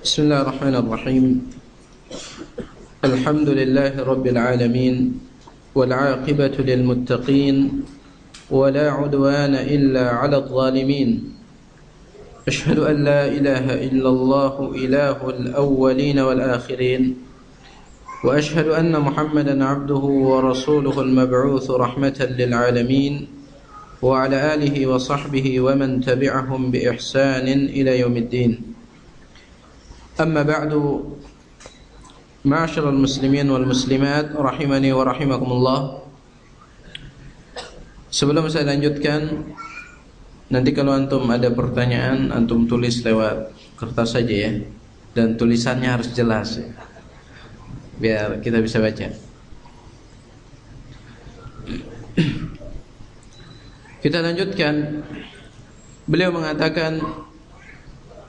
بسم الله الرحمن الرحيم. الحمد لله رب العالمين، والعاقبة للمتقين، ولا عدوان إلا على الظالمين. أشهد أن لا إله إلا الله إله الأولين والآخرين، وأشهد أن محمدا عبده ورسوله المبعوث رحمة للعالمين، وعلى آله وصحبه ومن تبعهم بإحسان إلى يوم الدين. أما بعد، معاشر المسلمين والmuslimat rahimani wa rahimakumullah. Sebelum saya lanjutkan, nanti kalau antum ada pertanyaan, antum tulis lewat kertas saja ya, dan tulisannya harus jelas ya, biar kita bisa baca. Kita lanjutkan. Beliau mengatakan,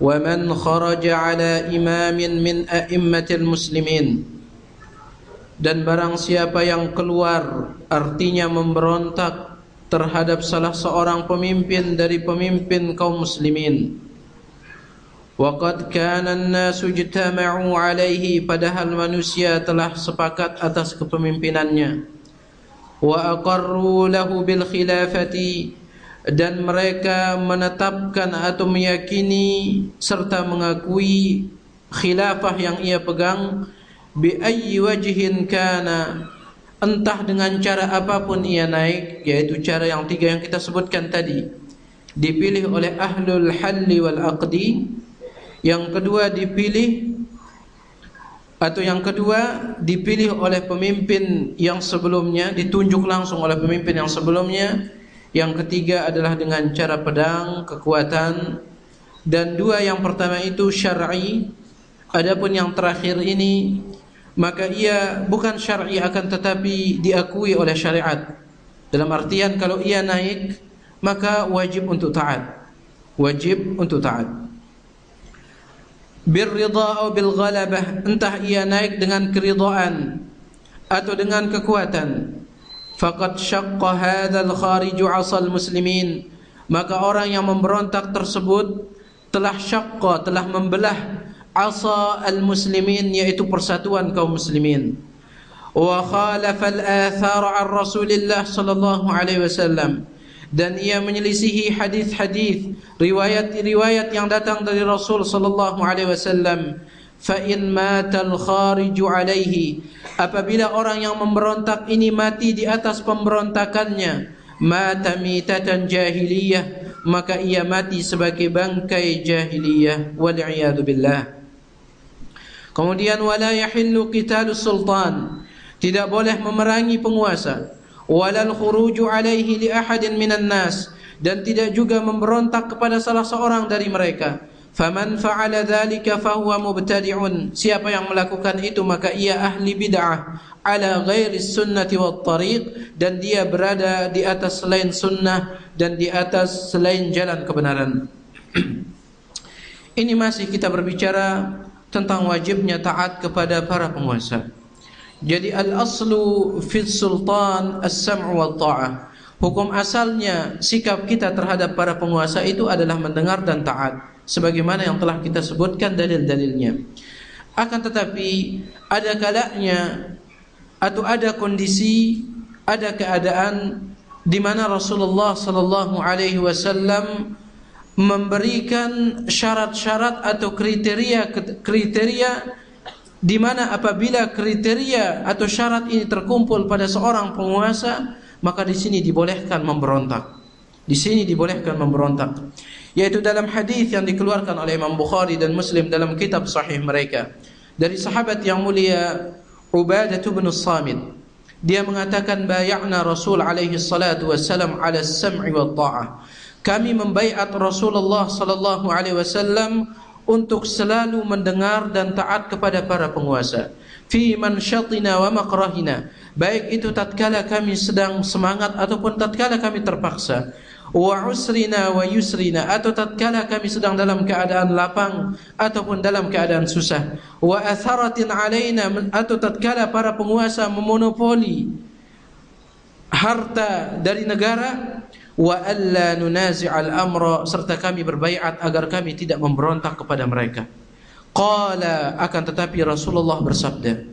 وَمَنْ خَرَجَ عَلَى إِمَامٍ مِنْ أَئِمَّةِ الْمُسْلِمِينَ, dan barang siapa yang keluar, artinya memberontak terhadap salah seorang pemimpin dari pemimpin kaum muslimin. وَقَدْ كَانَ النَّاسُ اجْتَمَعُوا عَلَيْهِ, padahal manusia telah sepakat atas kepemimpinannya. وَأَقَرُّوا لَهُ بِالْخِلَافَةِ, dan mereka menetapkan atau meyakini serta mengakui khilafah yang ia pegang, bi ayyi wajhin kana, entah dengan cara apapun ia naik, yaitu cara yang tiga yang kita sebutkan tadi. Dipilih oleh ahlul halli wal aqdi, yang kedua dipilih oleh pemimpin yang sebelumnya, ditunjuk langsung oleh pemimpin yang sebelumnya. Yang ketiga adalah dengan cara pedang, kekuatan. Dan dua yang pertama itu syar'i. Adapun yang terakhir ini, maka ia bukan syar'i akan tetapi diakui oleh syariat. Dalam artian kalau ia naik, maka wajib untuk taat. Wajib untuk taat. Birridha atau bilghalabah, entah ia naik dengan keridhaan atau dengan kekuatan. Faqad syaqqa hadzal khariju 'asal muslimin, maka orang yang memberontak tersebut telah syaqqa, telah membelah 'asa al-muslimin, yaitu persatuan kaum muslimin. Wa khalafa al-athar 'an Rasulillah sallallahu alaihi wasallam, dan ia menyelisihi hadis-hadis, riwayat-riwayat yang datang dari Rasul sallallahu alaihi wasallam. Fa in matal khariju alaihi, apabila orang yang memberontak ini mati di atas pemberontakannya, mata mitatan jahiliyah, maka ia mati sebagai bangkai jahiliyah, wal iyadu billah. Kemudian wala yahillu qitalus sultan, tidak boleh memerangi penguasa. Walal khuruju alaihi li ahadin minan nas, dan tidak juga memberontak kepada salah seorang dari mereka. Faman fa'ala dzalika fahuwa mubtadi'un, siapa yang melakukan itu maka ia ahli bid'ah, ala ghairi sunnati wat tariq, dan dia berada di atas selain sunnah dan di atas selain jalan kebenaran. Ini masih kita berbicara tentang wajibnya taat kepada para penguasa. Jadi al-aslu fi sultan as-sam'u wat ta'ah. Hukum asalnya sikap kita terhadap para penguasa itu adalah mendengar dan taat, sebagaimana yang telah kita sebutkan dalil-dalilnya. Akan tetapi ada kalanya atau ada kondisi, ada keadaan di mana Rasulullah sallallahu alaihi wasallam memberikan syarat-syarat atau kriteria di mana apabila kriteria atau syarat ini terkumpul pada seorang penguasa, maka di sini dibolehkan memberontak. Di sini dibolehkan memberontak, yaitu dalam hadis yang dikeluarkan oleh Imam Bukhari dan Muslim dalam kitab sahih mereka dari sahabat yang mulia Ubadah bin Samit. Dia mengatakan, bay'na Rasul alaihi salatu wassalam ala as-sam'i wat ta'ah, kami membaiat Rasulullah sallallahu alaihi wasallam untuk selalu mendengar dan taat kepada para penguasa, fi mansyatina wa makrahina, baik itu tatkala kami sedang semangat ataupun tatkala kami terpaksa, wa usrina wa yusrina, atau tatkala kami sedang dalam keadaan lapang ataupun dalam keadaan susah, wa atharatin alaina, atau tatkala para penguasa memonopoli harta dari negara, wa alla nunazi'al amra, serta kami berbaiat agar kami tidak memberontak kepada mereka. Qala, akan tetapi Rasulullah bersabda,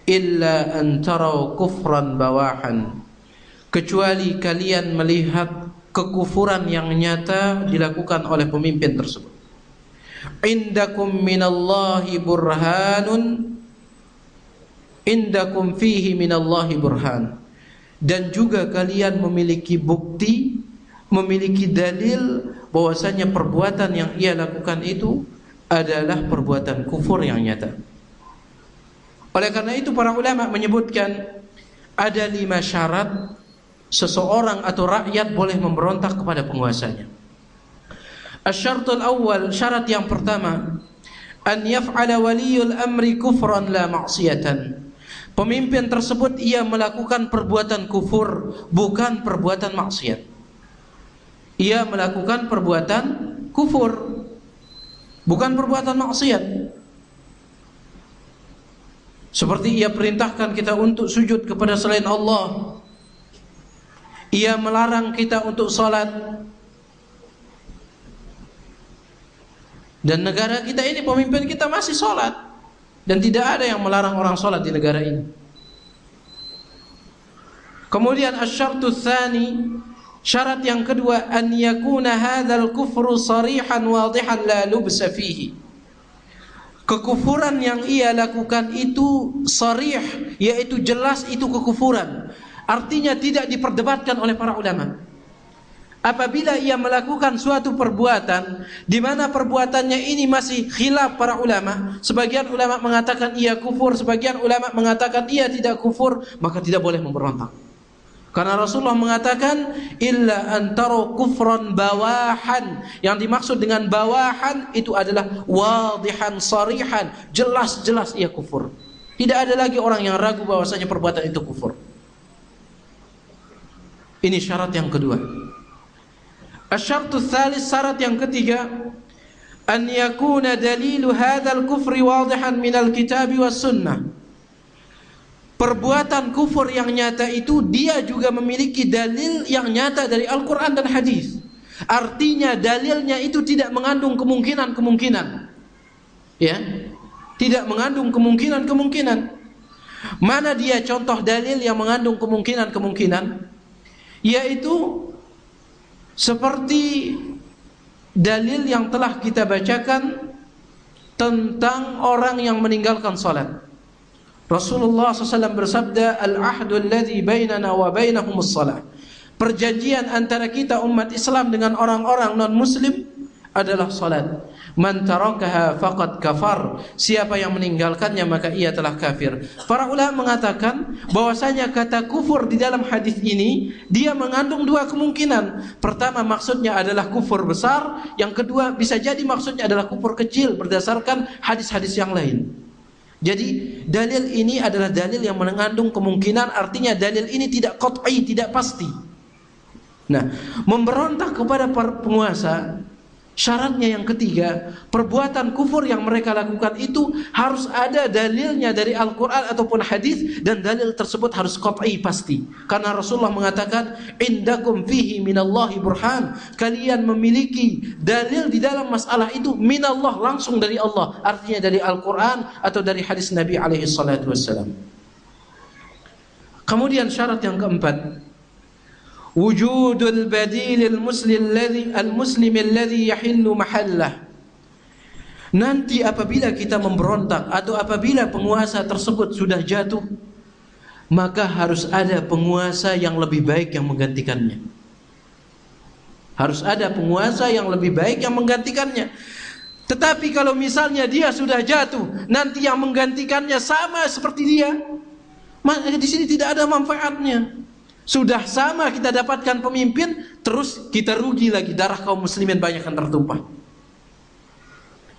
illa an taraw kufran bawahan, kecuali kalian melihat kekufuran yang nyata dilakukan oleh pemimpin tersebut. Indakum minallahi burhanun, indakum fihi minallahi burhan, dan juga kalian memiliki bukti, memiliki dalil bahwasanya perbuatan yang ia lakukan itu adalah perbuatan kufur yang nyata. Oleh karena itu para ulama menyebutkan ada 5 syarat seseorang atau rakyat boleh memberontak kepada penguasanya. Asy-syartul awwal, syarat yang pertama, an yaf'ala waliyul amri kufran la ma'siyatan. Pemimpin tersebut ia melakukan perbuatan kufur, bukan perbuatan maksiat. Ia melakukan perbuatan kufur, bukan perbuatan maksiat. Seperti ia perintahkan kita untuk sujud kepada selain Allah, ia melarang kita untuk salat. Dan negara kita ini, pemimpin kita masih salat, dan tidak ada yang melarang orang salat di negara ini. Kemudian asy-syartu tsani, syarat yang kedua, an yakuna hadzal kufru sharihan wadihan la lubsa fihi. Kekufuran yang ia lakukan itu sharih, yaitu jelas itu kekufuran. Artinya tidak diperdebatkan oleh para ulama. Apabila ia melakukan suatu perbuatan di mana perbuatannya ini masih khilaf para ulama, sebagian ulama mengatakan ia kufur, sebagian ulama mengatakan ia tidak kufur, maka tidak boleh memberontak. Karena Rasulullah mengatakan illa antara kufran bawahan. Yang dimaksud dengan bawahan itu adalah wadihan sarihan, jelas-jelas ia kufur. Tidak ada lagi orang yang ragu bahwasanya perbuatan itu kufur. Ini syarat yang kedua. Asy-syartu tsalis, syarat yang ketiga, an yakuna dalilu hadzal kufri wadihan minal kitabi was sunnah. Perbuatan kufur yang nyata itu dia juga memiliki dalil yang nyata dari Al-Quran dan hadis. Artinya dalilnya itu tidak mengandung kemungkinan-kemungkinan. Ya, tidak mengandung kemungkinan-kemungkinan. Mana dia contoh dalil yang mengandung kemungkinan-kemungkinan? Yaitu seperti dalil yang telah kita bacakan tentang orang yang meninggalkan salat. Rasulullah SAW bersabda, al-ahdu alladhi bainana wa bainahumus salat. Perjanjian antara kita umat Islam dengan orang-orang non-muslim adalah salat. Man tarakaha faqad kafar. Siapa yang meninggalkannya maka ia telah kafir. Para ulama mengatakan bahwasanya kata kufur di dalam hadis ini dia mengandung 2 kemungkinan. Pertama, maksudnya adalah kufur besar. Yang kedua, bisa jadi maksudnya adalah kufur kecil berdasarkan hadis-hadis yang lain. Jadi dalil ini adalah dalil yang mengandung kemungkinan, artinya dalil ini tidak qat'i, tidak pasti. Nah, memberontak kepada para penguasa, syaratnya yang ketiga, perbuatan kufur yang mereka lakukan itu harus ada dalilnya dari Al-Quran ataupun hadis, dan dalil tersebut harus qat'i, pasti. Karena Rasulullah mengatakan, indakum fihi minallahi burhan. Kalian memiliki dalil di dalam masalah itu minallah, langsung dari Allah. Artinya dari Al-Quran atau dari hadis Nabi alaihi salatu wassalam. Kemudian syarat yang keempat, wujudul badilil muslim alladhi yahillu mahallah. Nanti apabila kita memberontak atau apabila penguasa tersebut sudah jatuh, maka harus ada penguasa yang lebih baik yang menggantikannya. Harus ada penguasa yang lebih baik yang menggantikannya. Tetapi kalau misalnya dia sudah jatuh, nanti yang menggantikannya sama seperti dia, maka di sini tidak ada manfaatnya. Sudah sama kita dapatkan pemimpin, terus kita rugi lagi, darah kaum muslimin banyak yang tertumpah.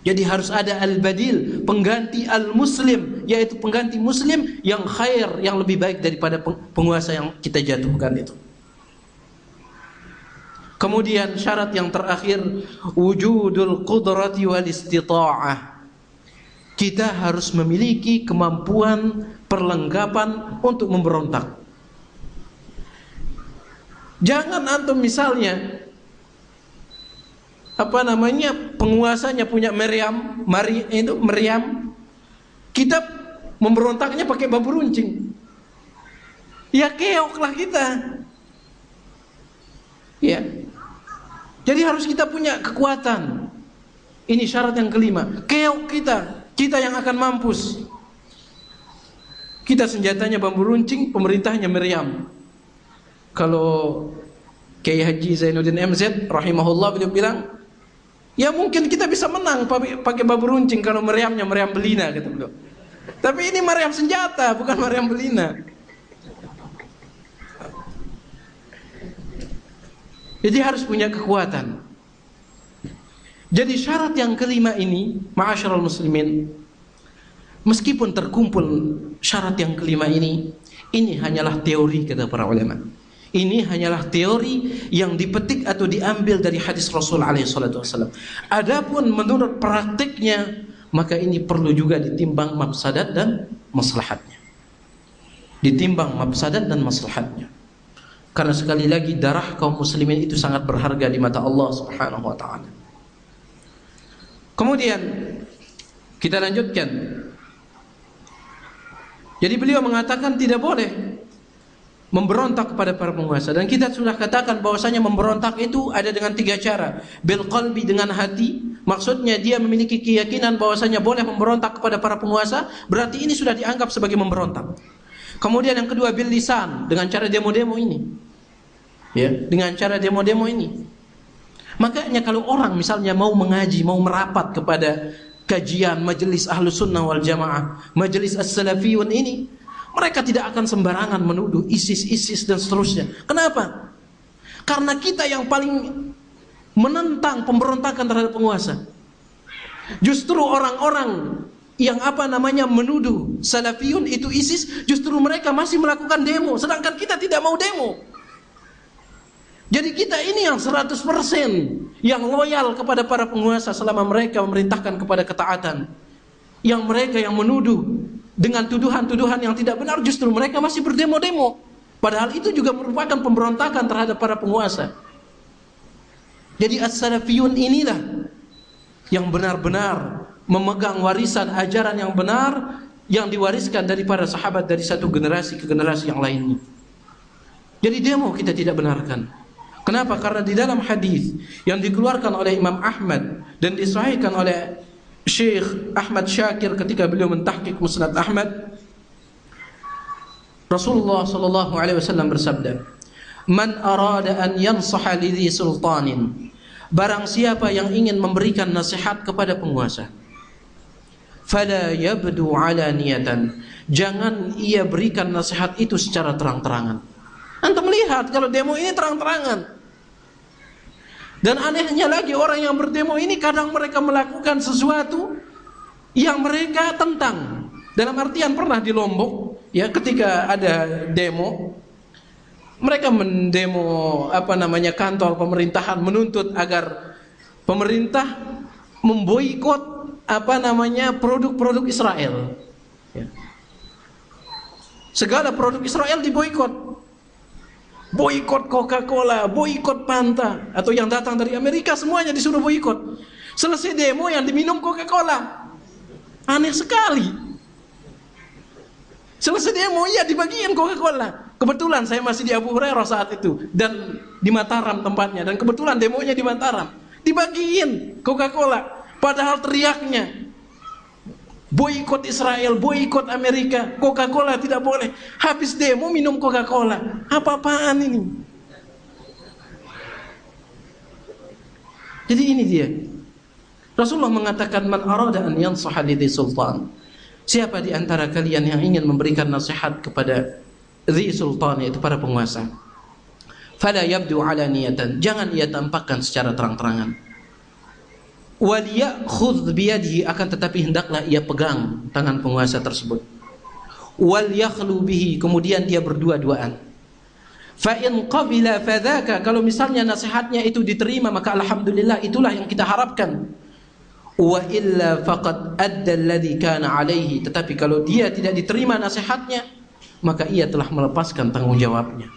Jadi harus ada al-badil, pengganti al-muslim, yaitu pengganti muslim yang khair, yang lebih baik daripada penguasa yang kita jatuhkan itu. Kemudian syarat yang terakhir, wujudul qudrati wal istita'ah. Kita harus memiliki kemampuan, perlengkapan untuk memberontak. Jangan antum misalnya penguasanya punya meriam, kita memberontaknya pakai bambu runcing. Ya keoklah kita. Ya. Jadi harus kita punya kekuatan. Ini syarat yang kelima. Keok kita yang akan mampus. Kita senjatanya bambu runcing, pemerintahnya meriam. Kalau Kiai Haji Zainuddin MZ rahimahullah beliau bilang, ya mungkin kita bisa menang pakai bambu runcing kalau meriamnya meriam belina, kata beliau. Tapi ini meriam senjata, bukan meriam belina. Jadi harus punya kekuatan. Jadi syarat yang kelima ini, ma'asyiral muslimin, meskipun terkumpul syarat yang kelima ini hanyalah teori kata para ulama. Ini hanyalah teori yang dipetik atau diambil dari hadis Rasul alaihi salatu wasallam. Adapun menurut praktiknya, maka ini perlu juga ditimbang mafsadat dan maslahatnya. Ditimbang mafsadat dan maslahatnya. Karena sekali lagi darah kaum muslimin itu sangat berharga di mata Allah Subhanahu wa taala. Kemudian kita lanjutkan. Jadi beliau mengatakan tidak boleh memberontak kepada para penguasa, dan kita sudah katakan bahwasanya memberontak itu ada dengan 3 cara. Bil qalbi, dengan hati, maksudnya dia memiliki keyakinan bahwasanya boleh memberontak kepada para penguasa, berarti ini sudah dianggap sebagai memberontak. Kemudian yang kedua bil lisan, dengan cara demo-demo ini. Ya, dengan cara demo-demo ini. Makanya kalau orang misalnya mau mengaji, mau merapat kepada kajian majelis Ahlus Sunnah wal Jamaah, majelis As-Salafiyun ini, mereka tidak akan sembarangan menuduh ISIS dan seterusnya. Kenapa? Karena kita yang paling menentang pemberontakan terhadap penguasa. Justru orang-orang yang menuduh Salafiyun itu ISIS, justru mereka masih melakukan demo, sedangkan kita tidak mau demo. Jadi kita ini yang 100% yang loyal kepada para penguasa selama mereka memerintahkan kepada ketaatan. Yang mereka yang menuduh dengan tuduhan-tuduhan yang tidak benar, justru mereka masih berdemo-demo. Padahal itu juga merupakan pemberontakan terhadap para penguasa. Jadi as-salafiyun inilah yang benar-benar memegang warisan ajaran yang benar yang diwariskan dari para sahabat dari satu generasi ke generasi yang lainnya. Jadi demo kita tidak benarkan. Kenapa? Karena di dalam hadis yang dikeluarkan oleh Imam Ahmad dan disahihkan oleh Syekh Ahmad Syakir ketika beliau mentahqiq Musnad Ahmad, Rasulullah sallallahu alaihi wasallam bersabda, "Man arada an yansaha lidhi sultanin." Barang siapa yang ingin memberikan nasihat kepada penguasa, fala yabdu alaniyatan. Jangan ia berikan nasihat itu secara terang-terangan. Antum lihat kalau demo ini terang-terangan. Dan anehnya lagi, orang yang berdemo ini kadang mereka melakukan sesuatu yang mereka tentang. Dalam artian pernah di Lombok, ya, ketika ada demo, mereka mendemo kantor pemerintahan, menuntut agar pemerintah memboikot produk-produk Israel. Ya. Segala produk Israel diboikot. Boikot Coca-Cola, boikot Fanta, atau yang datang dari Amerika semuanya disuruh boikot. Selesai demo yang diminum Coca-Cola. Aneh sekali. Selesai demo ya dibagiin Coca-Cola. Kebetulan saya masih di Abu Hurairah saat itu dan di Mataram tempatnya, dan kebetulan demonya di Mataram. Dibagiin Coca-Cola, padahal teriaknya boikot Israel, boikot Amerika, Coca-Cola tidak boleh. Habis demo minum Coca-Cola. Apa-apaan ini? Jadi ini dia. Rasulullah mengatakan, man arada an yansaha lidhi sultan. Siapa di antara kalian yang ingin memberikan nasihat kepada dhi sultan, yaitu para penguasa, fala yabdu alaniyatan. Jangan ia tampakkan secara terang-terangan. Wal ya'khudh biyadihi, akan tetapi hendaklah ia pegang tangan penguasa tersebut. Wal yakhlu bihi, kemudian dia berdua-duaan. Fa in qabila fadzaka, kalau misalnya nasihatnya itu diterima, maka alhamdulillah, itulah yang kita harapkan. Wa illa faqad adda alladhi kana alaihi, tetapi kalau dia tidak diterima nasihatnya, maka ia telah melepaskan tanggung jawabnya.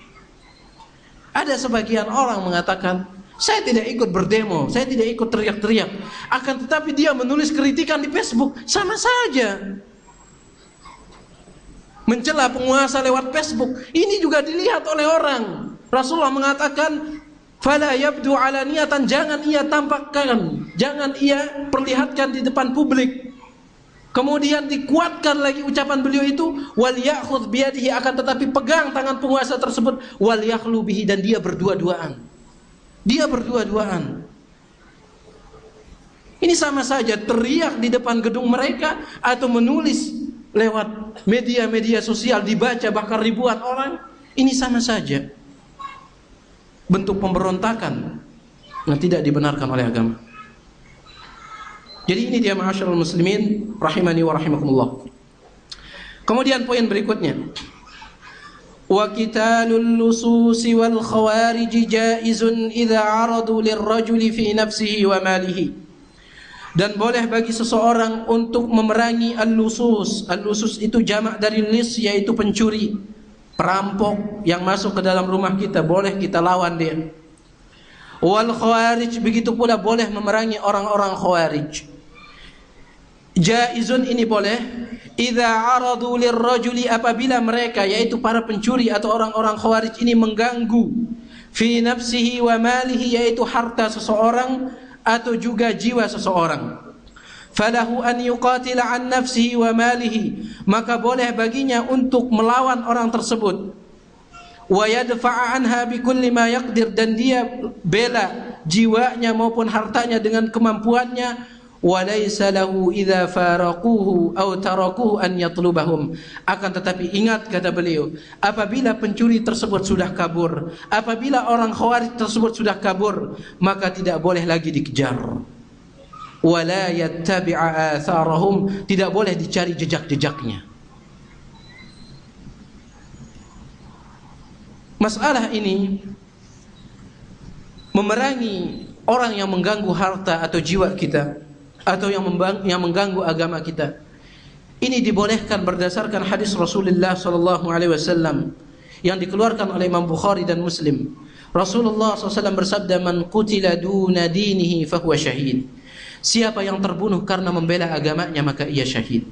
Ada sebagian orang mengatakan, Saya tidak ikut berdemo, saya tidak ikut teriak-teriak. Akan tetapi dia menulis kritikan di Facebook, sama saja. Mencela penguasa lewat Facebook, ini juga dilihat oleh orang. Rasulullah mengatakan, fala yabdu alaniyatan, jangan ia tampakkan, jangan ia perlihatkan di depan publik. Kemudian dikuatkan lagi ucapan beliau itu, wal ya'khudh biyadihi, akan tetapi pegang tangan penguasa tersebut, wal yakhlu bihi, dan dia berdua-duaan. Dia berdua-duaan. Ini sama saja teriak di depan gedung mereka atau menulis lewat media-media sosial dibaca bahkan ribuan orang. Ini sama saja bentuk pemberontakan yang tidak dibenarkan oleh agama. Jadi ini dia ma'asyiral muslimin rahimani wa rahimakumullah. Kemudian poin berikutnya, wa qitalul lususi wal khawarij jaizun idza aradu lirrajuli fi nafsihi wa malihi. Dan boleh bagi seseorang untuk memerangi al-lusus. Al-lusus itu jamak dari lis, yaitu pencuri, perampok yang masuk ke dalam rumah kita, boleh kita lawan dia. Wal khawarij, begitu pula boleh memerangi orang-orang khawarij. Jaizun, ini boleh, idza aradu lirrajuli, apabila mereka, yaitu para pencuri atau orang-orang khawarij ini, mengganggu fi nafsihi wa malihi, yaitu harta seseorang atau juga jiwa seseorang. Falahu an yuqatila an nafsihi wa malihi, maka boleh baginya untuk melawan orang tersebut. Wa yadfa'a anha bikulli ma yaqdir, dan dia bela jiwanya maupun hartanya dengan kemampuannya. Walaysa lahu idza faraquhu aw tarakuhu an yatlubahum, akan tetapi ingat, kata beliau, apabila pencuri tersebut sudah kabur, apabila orang khawarij tersebut sudah kabur, maka tidak boleh lagi dikejar. Wala yattabi'a atharahum, tidak boleh dicari jejak-jejaknya. Masalah ini memerangi orang yang mengganggu harta atau jiwa kita, atau yang mengganggu agama kita, ini dibolehkan berdasarkan hadis Rasulullah sallallahu alaihi wasallam yang dikeluarkan oleh Imam Bukhari dan Muslim. Rasulullah SAW bersabda, man qutila duna dinihi fahuwa syahid. Siapa yang terbunuh karena membela agamanya, maka ia syahid.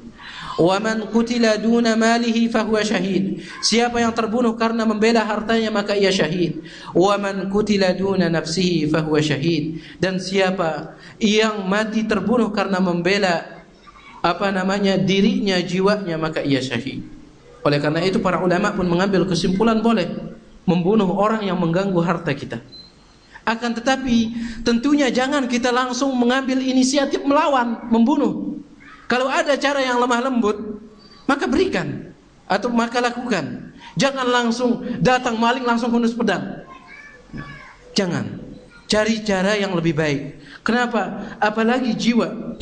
Wa man qutila duna malihi fahuwa syahid. Siapa yang terbunuh karena membela hartanya, maka ia syahid. Wa man qutila duna nafsihi fahuwa syahid. Dan siapa yang mati terbunuh karena membela dirinya, jiwanya, maka ia syahid. Oleh karena itu para ulama pun mengambil kesimpulan boleh membunuh orang yang mengganggu harta kita. Akan tetapi tentunya jangan kita langsung mengambil inisiatif melawan, membunuh. Kalau ada cara yang lemah lembut, maka berikan atau maka lakukan. Jangan langsung datang maling langsung hunus pedang. Jangan. Cari cara yang lebih baik. Kenapa? Apalagi jiwa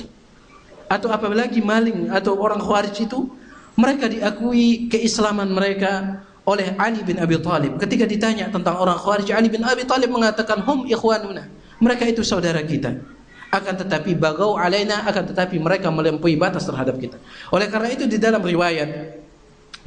atau apalagi maling atau orang khawarij itu, mereka diakui keislaman mereka oleh Ali bin Abi Thalib. Ketika ditanya tentang orang khawarij, Ali bin Abi Thalib mengatakan, hum ikhwanuna, mereka itu saudara kita. Akan tetapi bagau alaina, akan tetapi mereka melampaui batas terhadap kita. Oleh karena itu di dalam riwayat,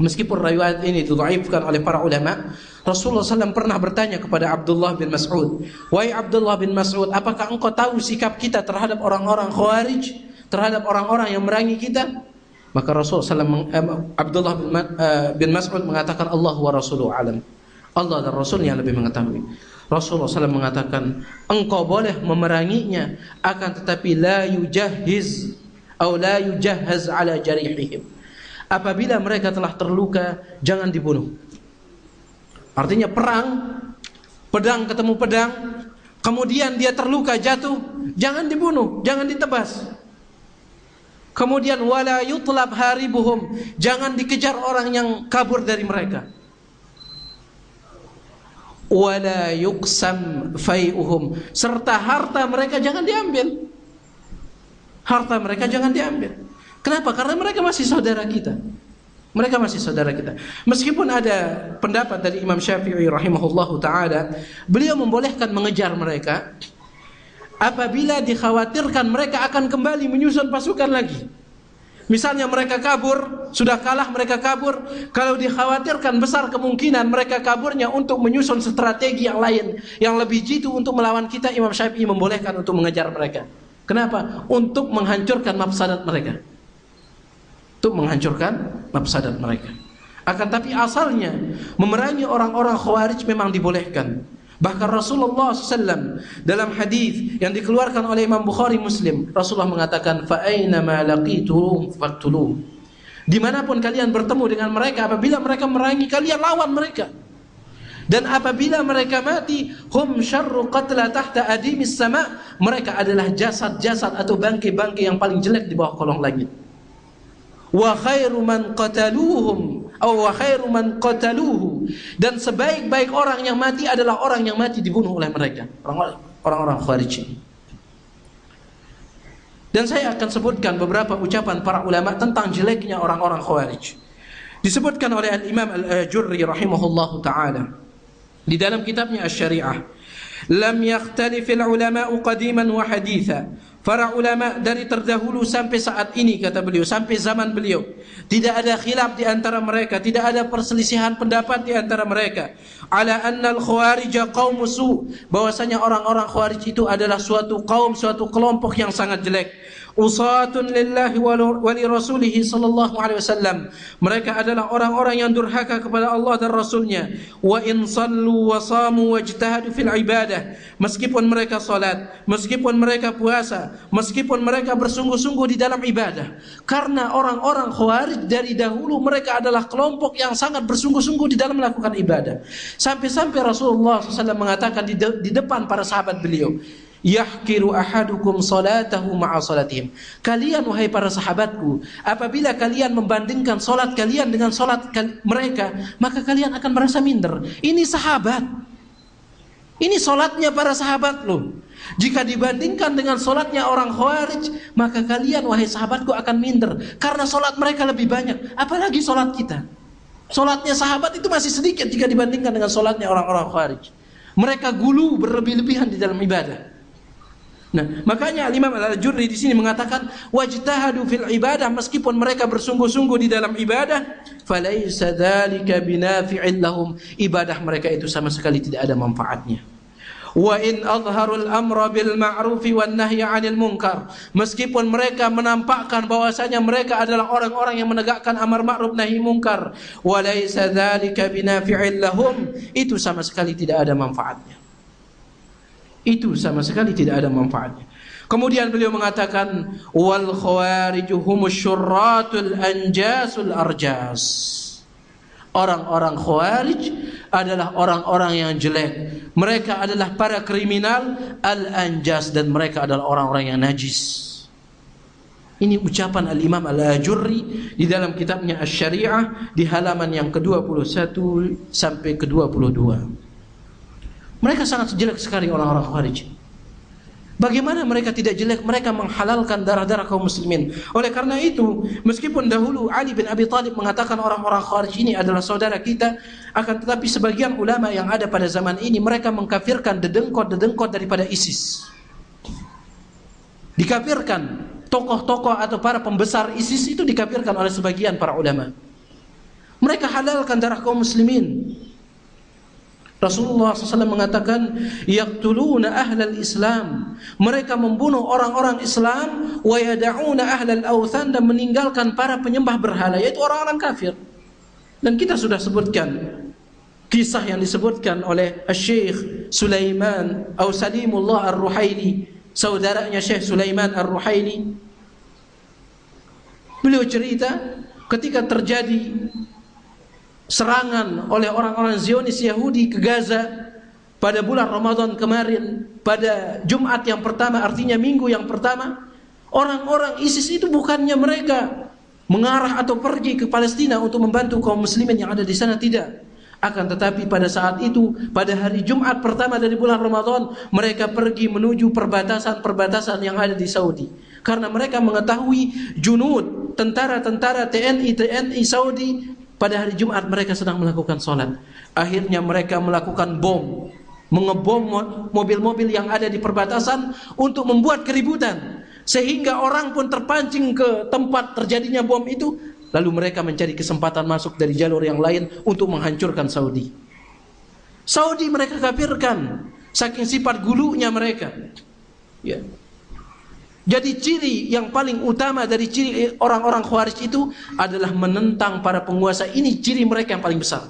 meskipun riwayat ini didhaifkan oleh para ulama, Rasulullah SAW pernah bertanya kepada Abdullah bin Mas'ud, wahai Abdullah bin Mas'ud, apakah engkau tahu sikap kita terhadap orang-orang khawarij, terhadap orang-orang yang merangi kita? Maka Rasulullah SAW, Abdullah bin Mas'ud mengatakan, Allah wa Rasuluhu alam, Allah dan Rasulnya lebih mengetahui. Rasulullah SAW mengatakan, engkau boleh memeranginya, akan tetapi la yujahhiz atau la yujahhaz ala jarihihim. Apabila mereka telah terluka, jangan dibunuh. Artinya perang, pedang ketemu pedang, kemudian dia terluka jatuh, jangan dibunuh, jangan ditebas. Kemudian wala yutlab haribuhum, jangan dikejar orang yang kabur dari mereka. Wala yuqsam fai'uhum, serta harta mereka jangan diambil. Harta mereka jangan diambil. Kenapa? Karena mereka masih saudara kita. Mereka masih saudara kita. Meskipun ada pendapat dari Imam Syafi'i rahimahullahu taala, beliau membolehkan mengejar mereka apabila dikhawatirkan mereka akan kembali menyusun pasukan lagi. Misalnya mereka kabur, sudah kalah mereka kabur, kalau dikhawatirkan besar kemungkinan mereka kaburnya untuk menyusun strategi yang lain yang lebih jitu untuk melawan kita, Imam Syafi'i membolehkan untuk mengejar mereka. Kenapa? Untuk menghancurkan mafsadat mereka. Untuk menghancurkan mafsadat mereka. Akan tapi asalnya memerangi orang-orang Khawarij memang dibolehkan. Bahkan Rasulullah SAW dalam hadis yang dikeluarkan oleh Imam Bukhari Muslim, Rasulullah mengatakan, fa aina ma laqituhum faqtuluhum. Dimanapun kalian bertemu dengan mereka, apabila mereka merangi, kalian lawan mereka. Dan apabila mereka mati, hum syarru qatla tahta adimis sama, mereka adalah jasad-jasad atau bangkai-bangkai yang paling jelek di bawah kolong langit. Wa khairu man qataluhum wa khairu man qataluhu, dan sebaik-baik orang yang mati adalah orang yang mati dibunuh oleh mereka, orang-orang Khawarij. Dan saya akan sebutkan beberapa ucapan para ulama tentang jeleknya orang-orang Khawarij. Disebutkan oleh Al-Imam Al-Ajurri rahimahullahu taala di dalam kitabnya Asy-Syari'ah, lam yakhtalifil ulama'u qadiman wa haditha. Para ulama dari terdahulu sampai saat ini, kata beliau, sampai zaman beliau, tidak ada khilaf di antara mereka, tidak ada perselisihan pendapat di antara mereka, ala annal khawarij qaum su, bahwasanya orang-orang Khawarij itu adalah suatu kaum, suatu kelompok yang sangat jelek. Usatun lillahi wa li rasulihi sallallahu alaihi wasallam, mereka adalah orang-orang yang durhaka kepada Allah dan Rasulnya. Wa in sallu wa samu wajtahadu fil ibadah, meskipun mereka salat, meskipun mereka puasa, meskipun mereka bersungguh-sungguh di dalam ibadah. Karena orang-orang Khawarij dari dahulu mereka adalah kelompok yang sangat bersungguh-sungguh di dalam melakukan ibadah. Sampai-sampai Rasulullah SAW mengatakan di depan para sahabat beliau, yahkiru ahadukum salatahu ma'a salatihim. Kalian wahai para sahabatku, apabila kalian membandingkan salat kalian dengan salat mereka, maka kalian akan merasa minder. Ini sahabat, ini salatnya para sahabat loh. Jika dibandingkan dengan salatnya orang Khawarij, maka kalian wahai sahabatku akan minder, karena salat mereka lebih banyak. Apalagi salat kita. Salatnya sahabat itu masih sedikit jika dibandingkan dengan salatnya orang-orang Khawarij. Mereka gulu berlebih-lebihan di dalam ibadah. Nah, makanya Imam Al-Ajurri di sini mengatakan wajtahadu fil ibadah, meskipun mereka bersungguh-sungguh di dalam ibadah, falaisa dzalika binafi'in lahum, ibadah mereka itu sama sekali tidak ada manfaatnya. Wa in azharul amra bil ma'rufi wan nahyi 'anil munkar, meskipun mereka menampakkan bahwasanya mereka adalah orang-orang yang menegakkan amar ma'ruf nahi munkar, walaisa dzalika binafi'in lahum, itu sama sekali tidak ada manfaatnya. Itu sama sekali tidak ada manfaatnya. Kemudian beliau mengatakan wal khawariju humus syurratul anjasul arjas. Orang-orang Khawarij adalah orang-orang yang jelek. Mereka adalah para kriminal al-anjas, dan mereka adalah orang-orang yang najis. Ini ucapan Al-Imam Al-Ajurri di dalam kitabnya Asy-Syari'ah di halaman yang ke-21 sampai ke-22. Mereka sangat jelek sekali orang-orang Khawarij. Bagaimana mereka tidak jelek? Mereka menghalalkan darah-darah kaum muslimin. Oleh karena itu, meskipun dahulu Ali bin Abi Thalib mengatakan orang-orang Khawarij ini adalah saudara kita, akan tetapi sebagian ulama yang ada pada zaman ini, mereka mengkafirkan dedengkot-dedengkot daripada ISIS. Dikafirkan tokoh-tokoh atau para pembesar ISIS itu dikafirkan oleh sebagian para ulama. Mereka halalkan darah kaum muslimin. Rasulullah SAW mengatakan yaqtuluna ahlal Islam, mereka membunuh orang-orang Islam, wa yada'una ahlal awthan, dan meninggalkan para penyembah berhala, yaitu orang-orang kafir. Dan kita sudah sebutkan kisah yang disebutkan oleh Syekh Sulaiman atau Salimullah Ar-Ruhaili, saudaranya Syekh Sulaiman Ar-Ruhaili. Beliau cerita ketika terjadi serangan oleh orang-orang Zionis Yahudi ke Gaza pada bulan Ramadan kemarin, pada Jumat yang pertama, artinya minggu yang pertama, orang-orang ISIS itu bukannya mereka mengarah atau pergi ke Palestina untuk membantu kaum muslimin yang ada di sana, tidak. Akan tetapi pada saat itu, pada hari Jumat pertama dari bulan Ramadan, mereka pergi menuju perbatasan-perbatasan yang ada di Saudi. Karena mereka mengetahui junud, tentara-tentara TNI Saudi, pada hari Jumat mereka sedang melakukan sholat. Akhirnya mereka melakukan mengebom mobil-mobil yang ada di perbatasan untuk membuat keributan. sehingga orang pun terpancing ke tempat terjadinya bom itu, lalu mereka mencari kesempatan masuk dari jalur yang lain untuk menghancurkan Saudi. Saudi mereka kafirkan saking sifat gulunya mereka. Ya. Jadi ciri yang paling utama dari ciri orang-orang Khawarij itu adalah menentang para penguasa. Ini ciri mereka yang paling besar.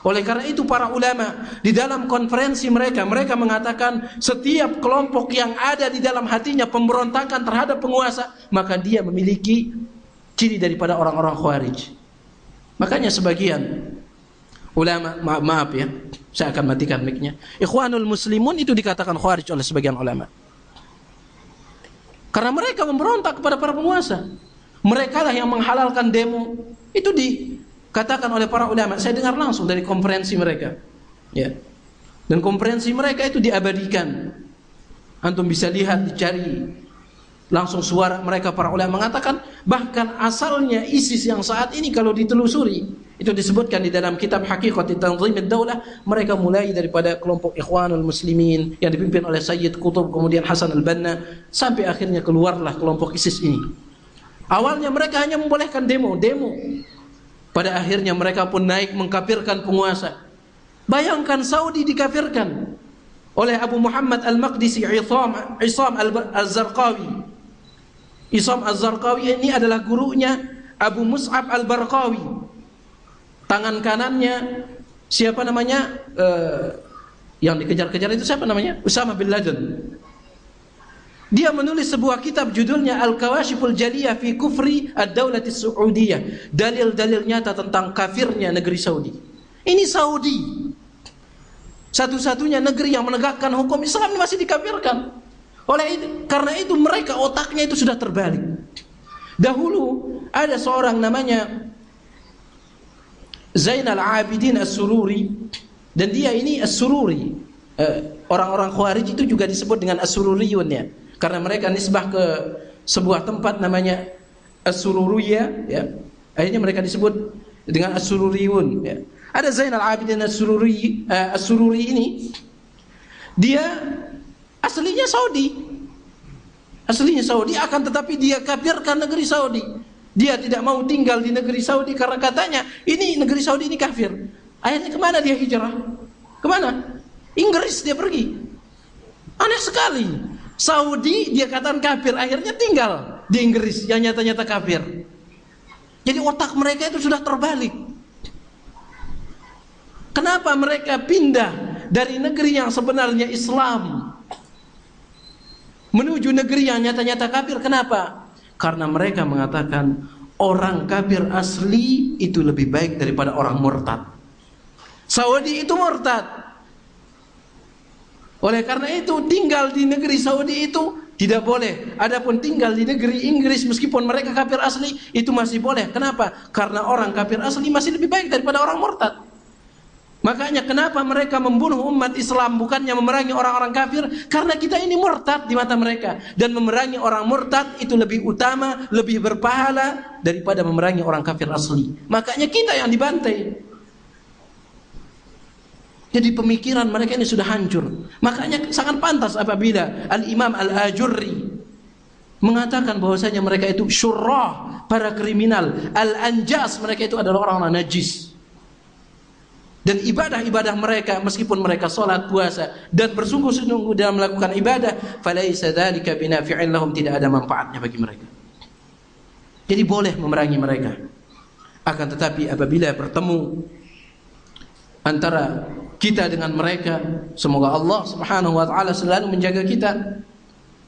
Oleh karena itu para ulama di dalam konferensi mereka mengatakan setiap kelompok yang ada di dalam hatinya pemberontakan terhadap penguasa, maka dia memiliki ciri daripada orang-orang Khawarij. Makanya sebagian ulama, maaf ya, saya akan matikan mic-nya. Ikhwanul Muslimun itu dikatakan Khawarij oleh sebagian ulama. Karena mereka memberontak kepada para penguasa. Mereka lah yang menghalalkan demo. Itu dikatakan oleh para ulama. Saya dengar langsung dari konferensi mereka. Ya. Dan konferensi mereka itu diabadikan. Antum bisa lihat, dicari langsung suara mereka para ulama mengatakan bahkan asalnya ISIS yang saat ini kalau ditelusuri itu disebutkan di dalam kitab Haqiqat Tanzim ad-Daulah, mereka mulai daripada kelompok Ikhwanul Muslimin yang dipimpin oleh Sayyid Qutb, kemudian Hasan al-Banna, sampai akhirnya keluarlah kelompok ISIS ini. Awalnya mereka hanya membolehkan demo. Pada akhirnya mereka pun naik mengkafirkan penguasa. Bayangkan Saudi dikafirkan oleh Abu Muhammad al-Maqdisi Isam al-Zarqawi. Isam al-Zarqawi ini adalah gurunya Abu Mus'ab al-Barqawi. Tangan kanannya siapa namanya? Yang dikejar-kejar itu siapa namanya? Usama bin Laden. Dia menulis sebuah kitab judulnya Al-Kawashiful Jaliyah fi Kufri Ad-Daulati Saudiyah. Dalil-dalil nyata tentang kafirnya negeri Saudi. Ini Saudi, satu-satunya negeri yang menegakkan hukum Islam ini masih dikafirkan. Karena itu mereka otaknya itu sudah terbalik. Dahulu ada seorang namanya Zainal Abidin As-Sururi, dan dia ini As-Sururi. Orang-orang Khawarij itu juga disebut dengan As-Sururiyun ya, karena mereka nisbah ke sebuah tempat namanya As-Sururiyah ya. Akhirnya mereka disebut dengan As-Sururiyun ya. Ada Zainal Abidin As-Sururi ini, dia aslinya Saudi. Aslinya Saudi, akan tetapi dia kafirkan negeri Saudi. Dia tidak mau tinggal di negeri Saudi karena katanya ini negeri Saudi ini kafir. Akhirnya kemana dia hijrah? Kemana? Inggris dia pergi. Aneh sekali. Saudi dia katakan kafir, akhirnya tinggal di Inggris yang nyata-nyata kafir. Jadi otak mereka itu sudah terbalik. Kenapa mereka pindah dari negeri yang sebenarnya Islam menuju negeri yang nyata-nyata kafir? Kenapa? Karena mereka mengatakan orang kafir asli itu lebih baik daripada orang murtad. Saudi itu murtad. Oleh karena itu tinggal di negeri Saudi itu tidak boleh. Adapun tinggal di negeri Inggris meskipun mereka kafir asli itu masih boleh. Kenapa? Karena orang kafir asli masih lebih baik daripada orang murtad. Makanya kenapa mereka membunuh umat Islam bukannya memerangi orang-orang kafir? Karena kita ini murtad di mata mereka. Dan memerangi orang murtad itu lebih utama, lebih berpahala daripada memerangi orang kafir asli. Makanya kita yang dibantai. Jadi pemikiran mereka ini sudah hancur. Makanya sangat pantas apabila Al-Imam Al-Ajurri mengatakan bahwasanya mereka itu syurrah, para kriminal. Al-Anjas, mereka itu adalah orang-orang najis. Dan ibadah-ibadah mereka, meskipun mereka sholat, puasa dan bersungguh-sungguh dalam melakukan ibadah, falaisa dzalika binafi'in lahum, tidak ada manfaatnya bagi mereka. Jadi boleh memerangi mereka. Akan tetapi apabila bertemu antara kita dengan mereka, semoga Allah Subhanahu wa taala selalu menjaga kita,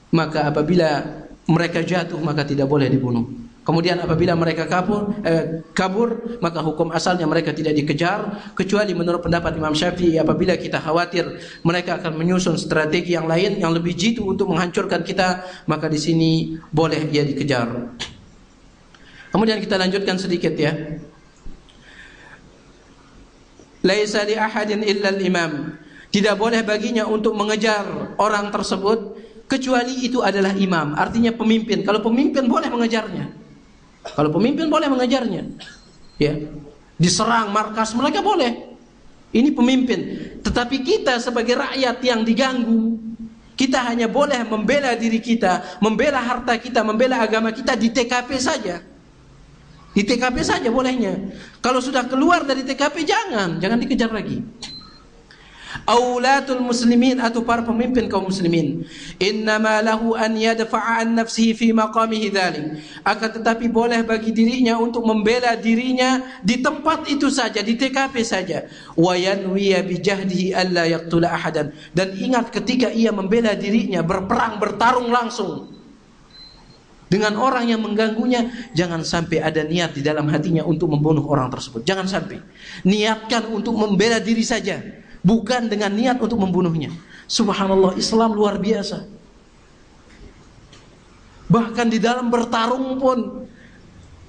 maka apabila mereka jatuh maka tidak boleh dibunuh. Kemudian apabila mereka kabur, maka hukum asalnya mereka tidak dikejar, kecuali menurut pendapat Imam Syafi'i apabila kita khawatir mereka akan menyusun strategi yang lain yang lebih jitu untuk menghancurkan kita, maka di sini boleh dia dikejar. Kemudian kita lanjutkan sedikit ya. Laisa li ahadin illa al-imam. Tidak boleh baginya untuk mengejar orang tersebut kecuali itu adalah imam, artinya pemimpin. Kalau pemimpin boleh mengejarnya. Kalau pemimpin boleh mengejarnya. Ya. Diserang markas mereka boleh. Ini pemimpin. Tetapi kita sebagai rakyat yang diganggu, Kita hanya boleh membela diri kita, membela harta kita, membela agama kita di TKP saja. Di TKP saja bolehnya. Kalau sudah keluar dari TKP jangan dikejar lagi. Aulatul muslimin, atau para pemimpin kaum muslimin, innama lahu an yadfa'a an nafsihi fi maqamihi dzalik. Akan tetapi boleh bagi dirinya untuk membela dirinya di tempat itu saja, di TKP saja. Wa yanwiya bi jahdihi alla yaqtula ahadan. Dan ingat, ketika ia membela dirinya, berperang, bertarung langsung dengan orang yang mengganggunya, jangan sampai ada niat di dalam hatinya untuk membunuh orang tersebut. Jangan sampai. Niatkan untuk membela diri saja, bukan dengan niat untuk membunuhnya. Subhanallah, Islam luar biasa. Bahkan di dalam bertarung pun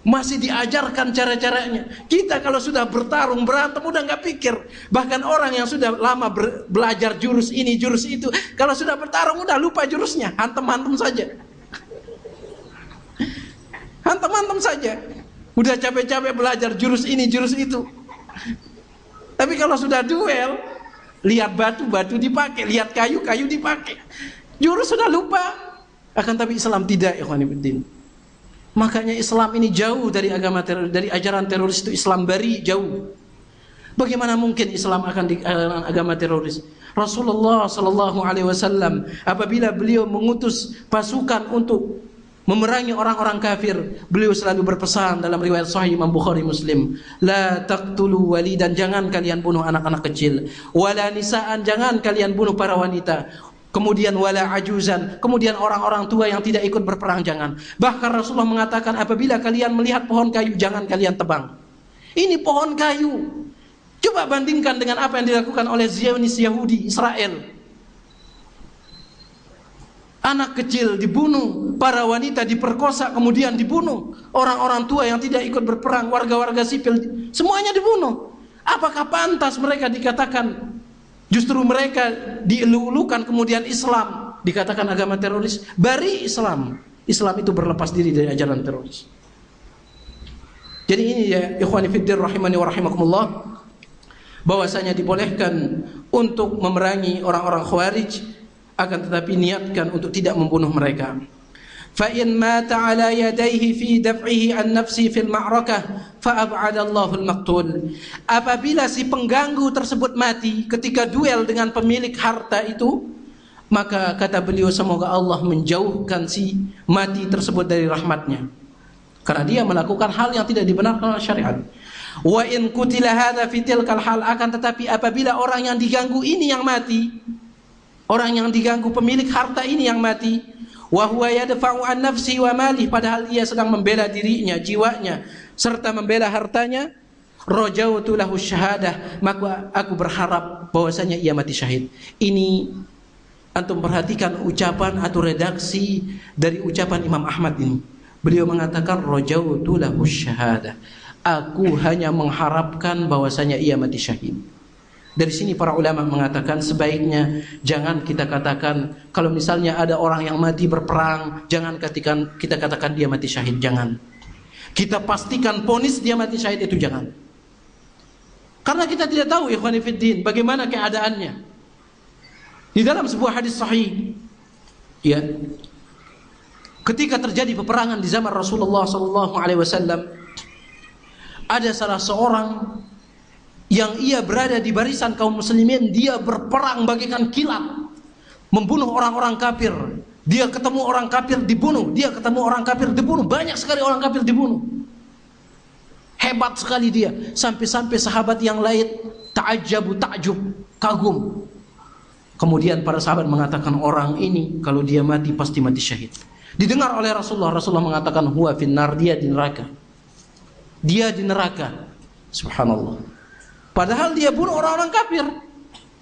masih diajarkan cara-caranya. Kita kalau sudah bertarung, berantem, udah nggak pikir. Bahkan orang yang sudah lama belajar jurus ini, jurus itu, kalau sudah bertarung udah lupa jurusnya, hantem-hantem saja. Hantem-hantem saja. Udah capek-capek belajar jurus ini, jurus itu. Tapi kalau sudah duel, lihat batu dipakai, lihat kayu dipakai. Jurus sudah lupa. Akan tapi Islam tidak, ikhwan fillah. Makanya Islam ini jauh dari agama teroris, dari ajaran teroris itu. Islam bari, jauh. Bagaimana mungkin Islam akan di agama teroris? Rasulullah sallallahu alaihi wasallam apabila beliau mengutus pasukan untuk memerangi orang-orang kafir, beliau selalu berpesan dalam riwayat sahih Imam Bukhari Muslim, la taqtulu walidan, jangan kalian bunuh anak-anak kecil, wala nisaan, jangan kalian bunuh para wanita, kemudian wala ajuzan, kemudian orang-orang tua yang tidak ikut berperang jangan. Bahkan Rasulullah mengatakan, apabila kalian melihat pohon kayu, jangan kalian tebang. Ini pohon kayu. Coba bandingkan dengan apa yang dilakukan oleh Zionis Yahudi Israel. Anak kecil dibunuh, para wanita diperkosa kemudian dibunuh, orang-orang tua yang tidak ikut berperang, warga-warga sipil, semuanya dibunuh. Apakah pantas mereka dikatakan, justru mereka dielu-elukan, kemudian Islam dikatakan agama teroris? Bari Islam. Islam itu berlepas diri dari ajaran teroris. Jadi ini ya ikhwani fiddin rahimani wa rahimakumullah, bahwasanya dibolehkan untuk memerangi orang-orang Khawarij, akan tetapi niatkan untuk tidak membunuh mereka. Fa in mata ala yadayhi fi daf'ihi an nafsi fil ma'rakah fa ab'ada Allahu al-maqtul. Apabila si pengganggu tersebut mati ketika duel dengan pemilik harta itu, maka kata beliau, semoga Allah menjauhkan si mati tersebut dari rahmatnya, karena dia melakukan hal yang tidak dibenarkan oleh syariat. Wa in qutila hadza fi tilkal hal, akan tetapi apabila orang yang diganggu ini yang mati, orang yang diganggu pemilik harta ini yang mati, wa huwa yadfa'u an nafsi wa mali, padahal ia sedang membela dirinya, jiwanya, serta membela hartanya, rajautu lahu syahadah, maka aku berharap bahwasanya ia mati syahid. Ini antum perhatikan ucapan atau redaksi dari ucapan Imam Ahmad ini. Beliau mengatakan rajautu lahu syahadah, aku hanya mengharapkan bahwasanya ia mati syahid. Dari sini para ulama mengatakan sebaiknya jangan kita katakan kalau misalnya ada orang yang mati berperang, jangan kita katakan dia mati syahid, jangan. Kita pastikan vonis dia mati syahid itu jangan. Karena kita tidak tahu ikhwani fiddin bagaimana keadaannya. Di dalam sebuah hadis sahih, ya, ketika terjadi peperangan di zaman Rasulullah sallallahu alaihi wasallam, ada salah seorang yang ia berada di barisan kaum muslimin, dia berperang bagaikan kilat, membunuh orang-orang kafir. Dia ketemu orang kafir dibunuh, dia ketemu orang kafir dibunuh, banyak sekali orang kafir dibunuh. Hebat sekali dia, sampai-sampai sahabat yang lain ta'ajjab, kagum. Kemudian para sahabat mengatakan, orang ini kalau dia mati pasti mati syahid. Didengar oleh Rasulullah, Rasulullah mengatakan huwa finnar, dia di neraka. Dia di neraka. Subhanallah. Padahal dia bunuh orang-orang kafir,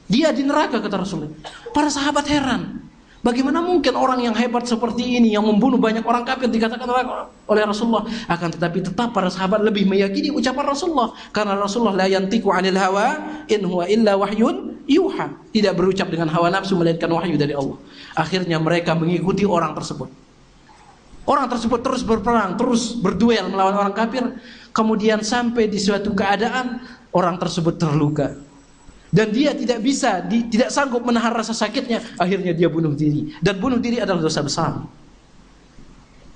dia di neraka, kata Rasulullah. Para sahabat heran, bagaimana mungkin orang yang hebat seperti ini yang membunuh banyak orang kafir dikatakan oleh Rasulullah. Akan tetapi tetap para sahabat lebih meyakini ucapan Rasulullah, karena Rasulullah la yantiqu 'anil hawa in huwa illa wahyun yuha, tidak berucap dengan hawa nafsu melainkan wahyu dari Allah. Akhirnya mereka mengikuti orang tersebut. Orang tersebut terus berperang, terus berduel melawan orang kafir. Kemudian sampai di suatu keadaan orang tersebut terluka. dan dia tidak bisa, tidak sanggup menahan rasa sakitnya, akhirnya dia bunuh diri. Dan bunuh diri adalah dosa besar.